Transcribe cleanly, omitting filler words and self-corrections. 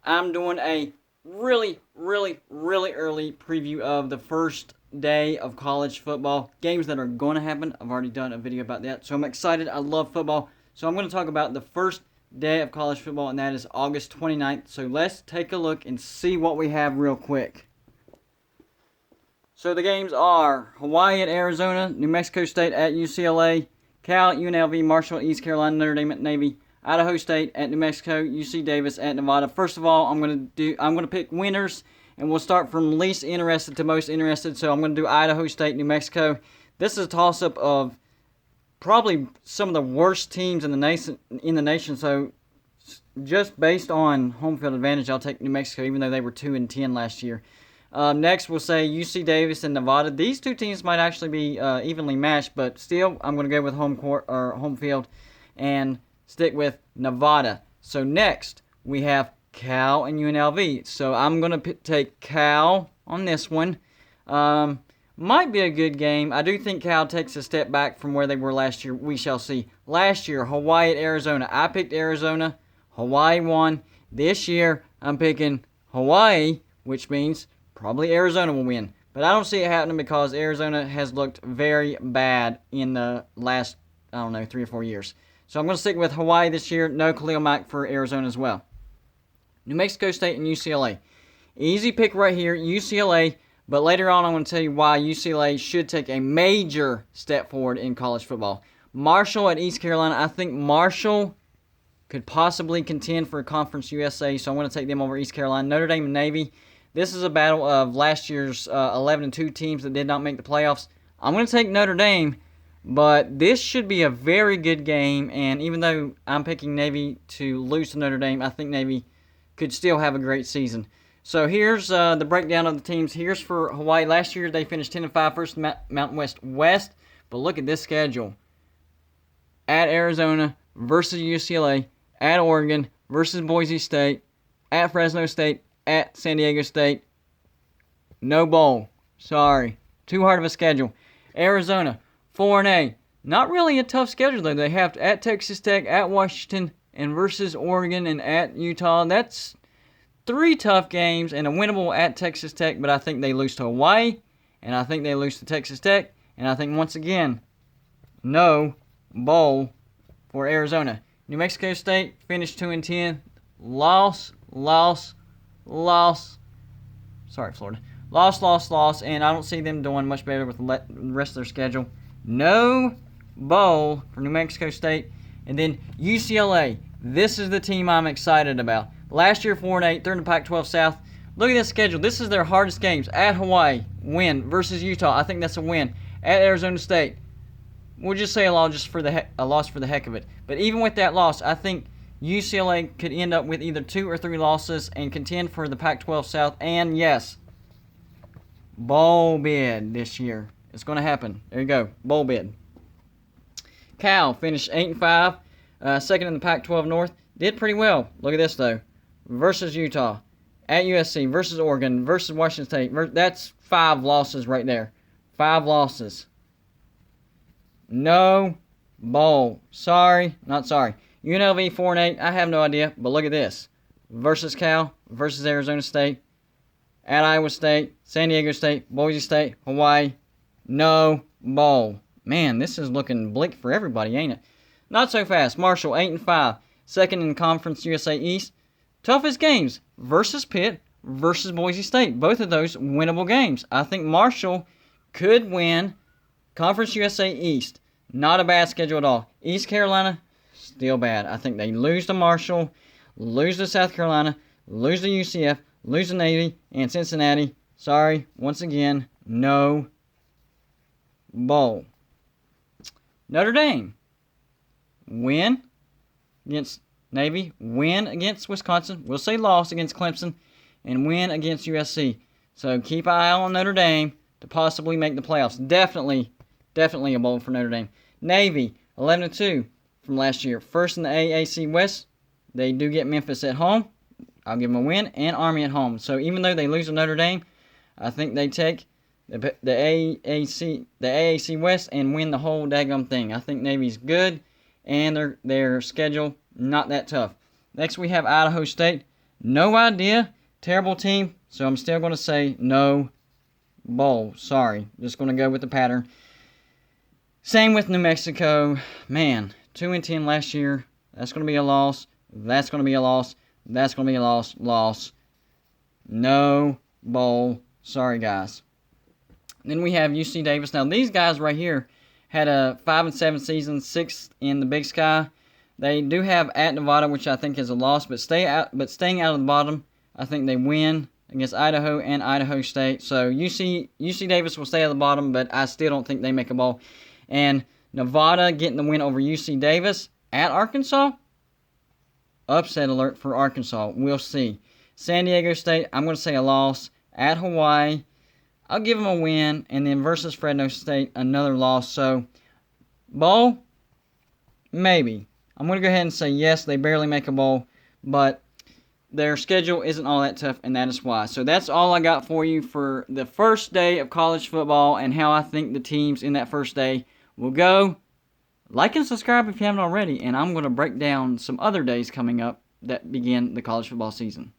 I'm doing a really, really, really early preview of the first day of college football. Games that are going to happen. I've already done a video about that. So I'm excited. I love football. So I'm going to talk about the first day of college football, and that is August 29th. So let's take a look and see what we have real quick. So the games are Hawaii at Arizona, New Mexico State at UCLA, Cal at UNLV, Marshall at East Carolina, Notre Dame at Navy, Idaho State at New Mexico, UC Davis at Nevada. First of all, I'm gonna pick winners, and we'll start from least interested to most interested. So I'm gonna do Idaho State, New Mexico. This is a toss-up of probably some of the worst teams in the nation. So just based on home field advantage, I'll take New Mexico, even though they were 2-10 last year. Next, we'll say UC Davis and Nevada. These two teams might actually be evenly matched, but still, I'm going to go with home field and stick with Nevada. So next, we have Cal and UNLV. So I'm going to take Cal on this one. Might be a good game. I do think Cal takes a step back from where they were last year. We shall see. Last year, Hawaii at Arizona. I picked Arizona. Hawaii won. This year, I'm picking Hawaii, which means probably Arizona will win. But I don't see it happening because Arizona has looked very bad in the last, 3 or 4 years. So I'm going to stick with Hawaii this year. No Khalil Mack for Arizona as well. New Mexico State and UCLA. Easy pick right here, UCLA. But later on, I'm going to tell you why UCLA should take a major step forward in college football. Marshall at East Carolina. I think Marshall could possibly contend for a Conference USA, so I'm going to take them over East Carolina. Notre Dame and Navy. This is a battle of last year's 11-2 teams that did not make the playoffs. I'm going to take Notre Dame, but this should be a very good game. And even though I'm picking Navy to lose to Notre Dame, I think Navy could still have a great season. So here's the breakdown of the teams. Here's for Hawaii. Last year they finished 10-5, first Mountain West. But look at this schedule: at Arizona versus UCLA, at Oregon versus Boise State, at Fresno State, at San Diego State. No bowl. Sorry. Too hard of a schedule. Arizona, 4-A. Not really a tough schedule, though. They have at Texas Tech, at Washington, and versus Oregon, and at Utah. That's 3 tough games, and a winnable at Texas Tech, but I think they lose to Hawaii, and I think they lose to Texas Tech, and I think, once again, no bowl for Arizona. New Mexico State finished 2-10. Loss. Sorry, Florida. Loss, and I don't see them doing much better with the rest of their schedule. No bowl for New Mexico State. And then UCLA. This is the team I'm excited about. Last year, 4-8. They're in the Pac-12 South. Look at this schedule. This is their hardest games. At Hawaii, win. Versus Utah, I think that's a win. At Arizona State, we'll just say a loss for the heck of it. But even with that loss, I think UCLA could end up with either 2 or 3 losses and contend for the Pac-12 South. And yes, bowl bid this year. It's going to happen. There you go. Bowl bid. Cal finished 8-5, second in the Pac-12 North. Did pretty well. Look at this, though. Versus Utah, at USC, versus Oregon, versus Washington State. That's 5 losses right there. 5 losses. No bowl. Sorry. Not sorry. UNLV 4-8. I have no idea, but look at this. Versus Cal, versus Arizona State, at Iowa State, San Diego State, Boise State, Hawaii. No bowl. Man, this is looking bleak for everybody, ain't it? Not so fast. Marshall 8-5, second in Conference USA East. Toughest games: versus Pitt, versus Boise State. Both of those winnable games. I think Marshall could win Conference USA East. Not a bad schedule at all. East Carolina, still bad. I think they lose to Marshall, lose to South Carolina, lose to UCF, lose to Navy, and Cincinnati. Sorry, once again, no bowl. Notre Dame, win against Navy, win against Wisconsin. We'll say loss against Clemson, and win against USC. So keep an eye on Notre Dame to possibly make the playoffs. Definitely a bowl for Notre Dame. Navy, 11-2 from last year. First in the AAC West. They do get Memphis at home. I'll give them a win. And Army at home. So even though they lose to Notre Dame, I think they take the AAC West and win the whole daggum thing. I think Navy's good, and their schedule not that tough. Next we have Idaho State. No idea. Terrible team. So I'm still going to say no bowl. Sorry. Just going to go with the pattern. Same with New Mexico. Man, 2-10 last year. That's going to be a loss. That's going to be a loss. That's going to be a loss. Loss. No bowl. Sorry, guys. Then we have UC Davis. Now, these guys right here had a 5-7 season, 6th in the Big Sky. They do have at Nevada, which I think is a loss, but staying out of the bottom, I think they win against Idaho and Idaho State. So UC Davis will stay at the bottom, but I still don't think they make a bowl. And Nevada getting the win over UC Davis at Arkansas. Upset alert for Arkansas. We'll see. San Diego State, I'm going to say a loss. At Hawaii, I'll give them a win. And then versus Fresno State, another loss. So, bowl? Maybe. I'm going to go ahead and say yes, they barely make a bowl. But their schedule isn't all that tough, and that is why. So that's all I got for you for the first day of college football and how I think the teams in that first day will go. Like and subscribe if you haven't already, and I'm going to break down some other days coming up that begin the college football season.